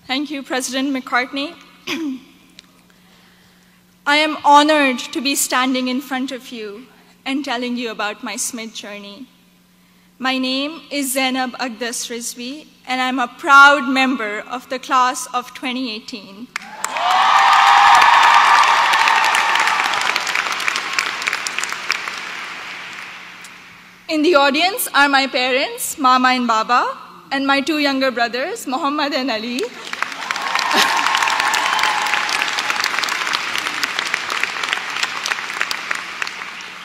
Thank you, President McCartney. I am honored to be standing in front of you and telling you about my Smith journey. My name is Zainab Aqdas Rizvi, and I'm a proud member of the class of 2018. In the audience are my parents, Mama and Baba, and my two younger brothers, Muhammad and Ali.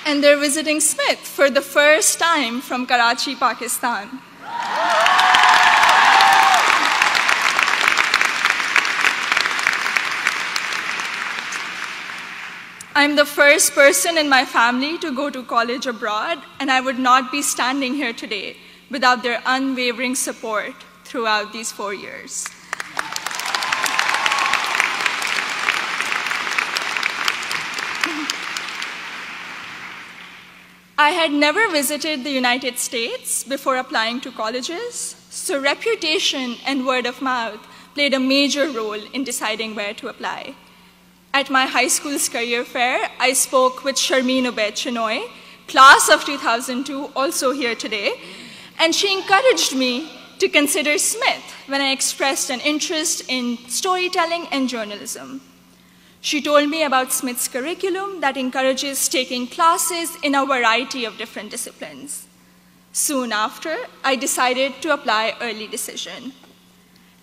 And they're visiting Smith for the first time from Karachi, Pakistan. I'm the first person in my family to go to college abroad, and I would not be standing here today without their unwavering support throughout these 4 years. I had never visited the United States before applying to colleges, so reputation and word of mouth played a major role in deciding where to apply. At my high school's career fair, I spoke with Sharmeen Ubaid Chinoy, class of 2002, also here today, and she encouraged me to consider Smith when I expressed an interest in storytelling and journalism. She told me about Smith's curriculum that encourages taking classes in a variety of different disciplines. Soon after, I decided to apply early decision.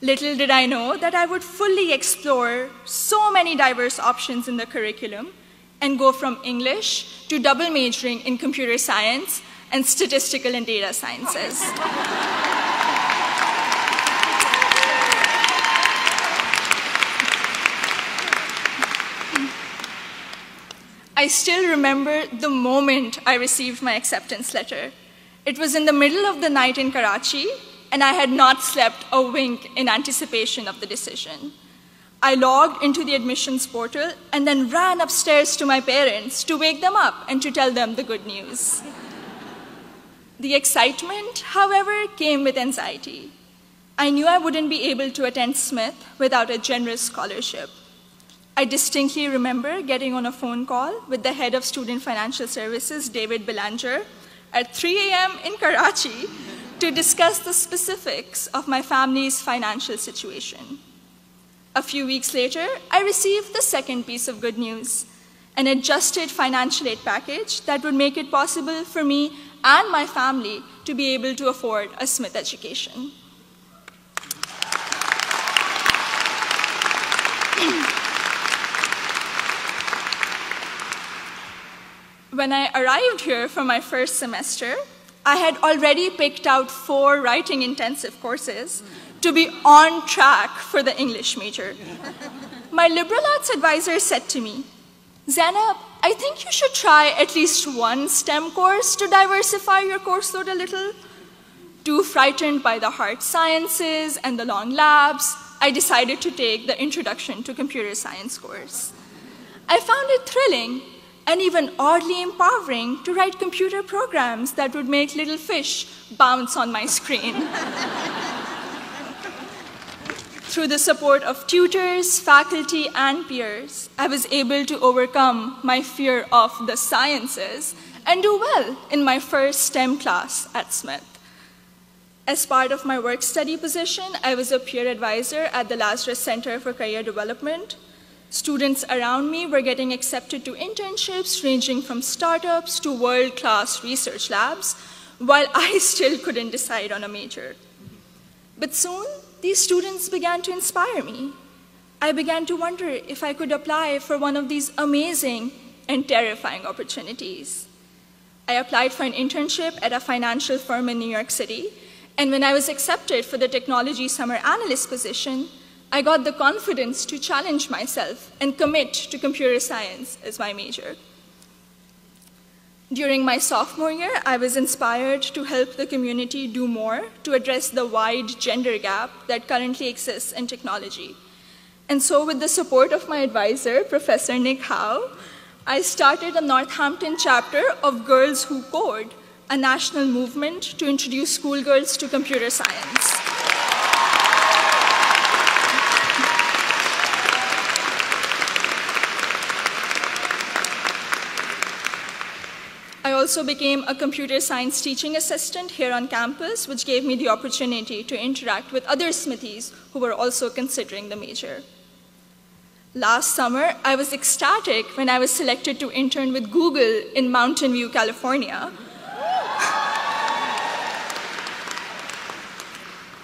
Little did I know that I would fully explore so many diverse options in the curriculum and go from English to double majoring in computer science and statistical and data sciences. I still remember the moment I received my acceptance letter. It was in the middle of the night in Karachi, and I had not slept a wink in anticipation of the decision. I logged into the admissions portal and then ran upstairs to my parents to wake them up and to tell them the good news. The excitement, however, came with anxiety. I knew I wouldn't be able to attend Smith without a generous scholarship. I distinctly remember getting on a phone call with the head of Student Financial Services, David Belanger, at 3 a.m. in Karachi to discuss the specifics of my family's financial situation. A few weeks later, I received the second piece of good news, an adjusted financial aid package that would make it possible for me and my family to be able to afford a Smith education. When I arrived here for my first semester, I had already picked out 4 writing-intensive courses to be on track for the English major. My liberal arts advisor said to me, "Zainab, I think you should try at least one STEM course to diversify your course load a little." Too frightened by the hard sciences and the long labs, I decided to take the Introduction to Computer Science course. I found it thrilling and even oddly empowering to write computer programs that would make little fish bounce on my screen. Through the support of tutors, faculty, and peers, I was able to overcome my fear of the sciences and do well in my first STEM class at Smith. As part of my work-study position, I was a peer advisor at the Lazarus Center for Career Development. Students around me were getting accepted to internships ranging from startups to world-class research labs, while I still couldn't decide on a major. But soon, these students began to inspire me. I began to wonder if I could apply for one of these amazing and terrifying opportunities. I applied for an internship at a financial firm in New York City, and when I was accepted for the technology summer analyst position, I got the confidence to challenge myself and commit to computer science as my major. During my sophomore year, I was inspired to help the community do more to address the wide gender gap that currently exists in technology. And so with the support of my advisor, Professor Nick Howe, I started a Northampton chapter of Girls Who Code, a national movement to introduce schoolgirls to computer science. also became a computer science teaching assistant here on campus, which gave me the opportunity to interact with other Smithies who were also considering the major. Last summer, I was ecstatic when I was selected to intern with Google in Mountain View, California.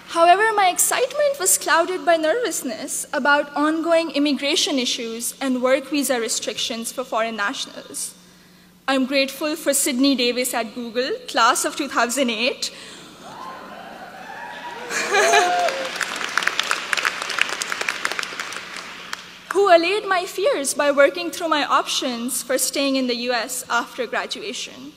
However, my excitement was clouded by nervousness about ongoing immigration issues and work visa restrictions for foreign nationals. I'm grateful for Sydney Davis at Google, class of 2008, who allayed my fears by working through my options for staying in the US after graduation.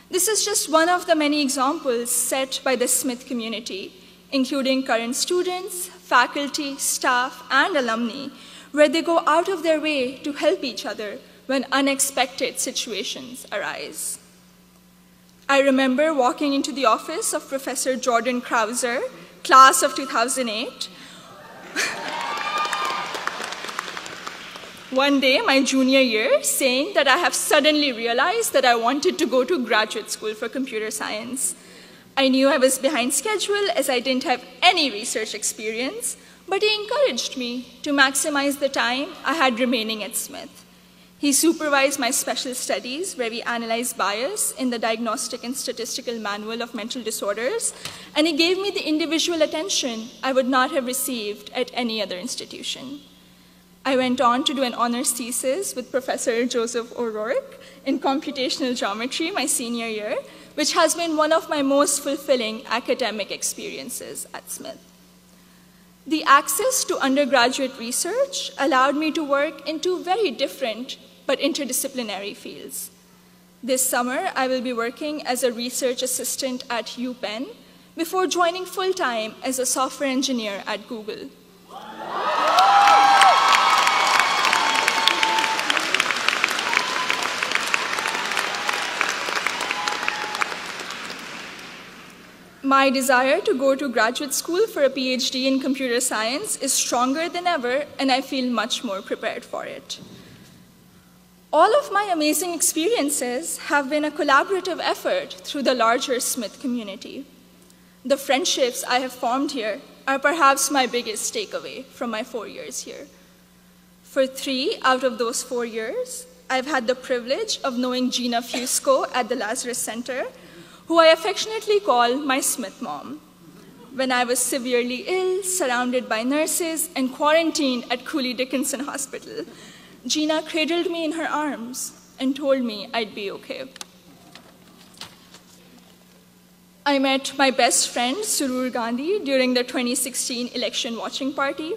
This is just one of the many examples set by the Smith community, including current students, faculty, staff, and alumni, where they go out of their way to help each other when unexpected situations arise. I remember walking into the office of Professor Jordan Krauser, class of 2008, one day, my junior year, saying that I have suddenly realized that I wanted to go to graduate school for computer science. I knew I was behind schedule as I didn't have any research experience, but he encouraged me to maximize the time I had remaining at Smith. He supervised my special studies, where we analyzed bias in the Diagnostic and Statistical Manual of Mental Disorders, and he gave me the individual attention I would not have received at any other institution. I went on to do an honors thesis with Professor Joseph O'Rourke in computational geometry my senior year, which has been one of my most fulfilling academic experiences at Smith. The access to undergraduate research allowed me to work in two very different but interdisciplinary fields. This summer, I will be working as a research assistant at UPenn before joining full-time as a software engineer at Google. My desire to go to graduate school for a PhD in computer science is stronger than ever, and I feel much more prepared for it. All of my amazing experiences have been a collaborative effort through the larger Smith community. The friendships I have formed here are perhaps my biggest takeaway from my 4 years here. For 3 out of those 4 years, I've had the privilege of knowing Gina Fusco at the Lazarus Center, who I affectionately call my Smith mom. When I was severely ill, surrounded by nurses, and quarantined at Cooley Dickinson Hospital, Gina cradled me in her arms and told me I'd be okay. I met my best friend, Surur Gandhi, during the 2016 election watching party.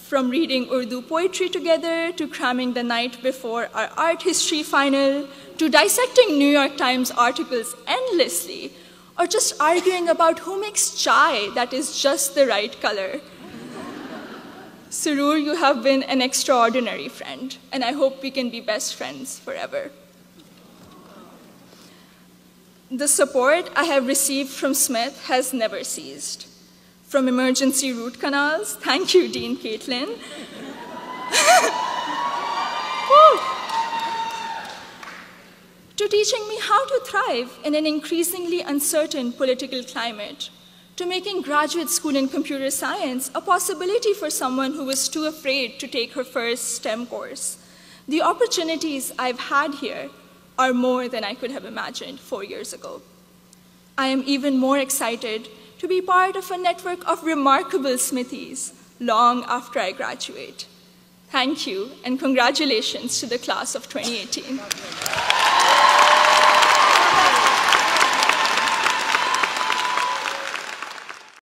From reading Urdu poetry together, to cramming the night before our art history final, to dissecting New York Times articles endlessly, or just arguing about who makes chai that is just the right color. Surur, you have been an extraordinary friend, and I hope we can be best friends forever. The support I have received from Smith has never ceased. From emergency root canals, thank you, Dean Caitlin, to teaching me how to thrive in an increasingly uncertain political climate, to making graduate school in computer science a possibility for someone who was too afraid to take her first STEM course. The opportunities I've had here are more than I could have imagined 4 years ago. I am even more excited to be part of a network of remarkable Smithies long after I graduate. Thank you, and congratulations to the class of 2018.